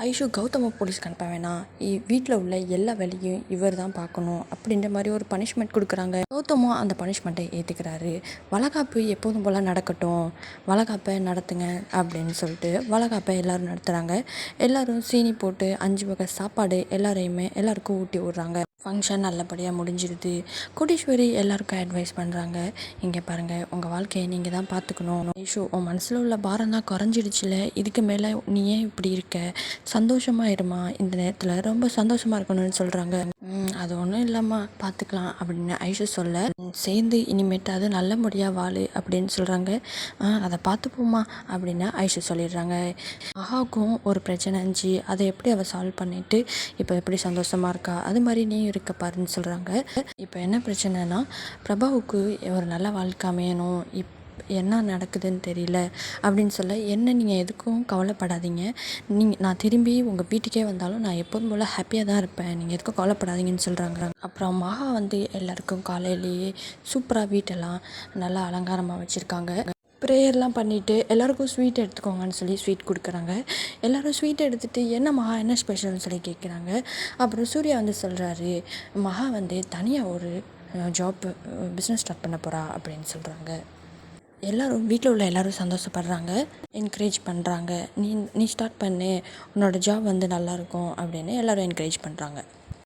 ஐஷு கௌதம போலீஸ்க்கு அனுப்ப வேணாம், வீட்டில் உள்ள எல்லா வேலையும் இவர் தான் பார்க்கணும் அப்படின்ற மாதிரி ஒரு பனிஷ்மெண்ட் கொடுக்குறாங்க. கௌதமும் அந்த பனிஷ்மெண்ட்டை ஏற்றுக்கிறாரு. வளகாப்பு எப்போதும் போல் நடக்கட்டும், வளகாப்பை நடத்துங்க அப்படின்னு சொல்லிட்டு வளகாப்பை எல்லோரும் நடத்துகிறாங்க. எல்லோரும் சீனி போட்டு 5 வகை சாப்பாடு எல்லாருக்கும் ஊட்டி விட்றாங்க. ஃபங்க்ஷன் நல்லபடியாக முடிஞ்சிருது. கோடீஸ்வரி எல்லாருக்கும் அட்வைஸ் பண்ணுறாங்க. இங்கே பாருங்கள், உங்கள் வாழ்க்கையை நீங்கள் தான் பார்த்துக்கணும். ஐஷு, உன் மனசில் உள்ள பாரம் தான் குறைஞ்சிடுச்சுல, இதுக்கு மேலே நீ ஏன் இப்படி இருக்க? சந்தோஷமாக இருமா, இந்த நேரத்தில் ரொம்ப சந்தோஷமாக இருக்கணும்னு சொல்கிறாங்க. அது ஒன்றும் இல்லைம்மா, பார்த்துக்கலாம் அப்படின்னு ஐஷு சொல்ல, சேர்ந்து இனிமேட்டாவது நல்லபடியாக வாழு அப்படின்னு சொல்கிறாங்க. அதை பார்த்துப்போம்மா அப்படின்னு ஐஷு சொல்லிடுறாங்க. மகாவுக்கும் ஒரு பிரச்சனை இருந்துச்சு, அதை எப்படி அவள் சால்வ் பண்ணிவிட்டு இப்போ எப்படி சந்தோஷமாக இருக்கா, அது மாதிரி நீ இருக்க பாருன்னு சொல்கிறாங்க. இப்போ என்ன பிரச்சனைனா, பிரபாவுக்கு ஒரு நல்ல வாழ்க்கை அமையணும், என்ன நடக்குதுன்னு தெரியல அப்படின்னு சொல்ல, என்ன நீங்கள் எதுக்கும் கவலைப்படாதீங்க, நான் திரும்பி உங்கள் வீட்டுக்கே வந்தாலும் நான் எப்போதும் போல் ஹாப்பியாக தான் இருப்பேன், நீங்கள் எதுக்கும் கவலைப்படாதீங்கன்னு சொல்கிறாங்க. அப்புறம் மகா எல்லாருக்கும் காலையிலேயே சூப்பராக வீட்டெல்லாம் நல்லா அலங்காரமாக வச்சுருக்காங்க. ப்ரேயர்லாம் பண்ணிவிட்டு எல்லாருக்கும் ஸ்வீட் எடுத்துக்கோங்கன்னு சொல்லி ஸ்வீட் கொடுக்குறாங்க. எல்லோரும் ஸ்வீட் எடுத்துகிட்டு என்ன மகா என்ன ஸ்பெஷல்னு சொல்லி கேட்குறாங்க. அப்புறம் சூர்யா சொல்கிறாரு, மகா தனியாக ஒரு பிஸ்னஸ் ஸ்டார்ட் பண்ண போகிறா அப்படின்னு சொல்கிறாங்க. எல்லோரும் வீட்டில் உள்ள எல்லோரும் சந்தோஷப்படுறாங்க, என்கரேஜ் பண்ணுறாங்க. நீ ஸ்டார்ட் பண்ணு, உன்னோட ஜாப் நல்லாயிருக்கும் அப்படின்னு எல்லோரும் என்கரேஜ் பண்ணுறாங்க.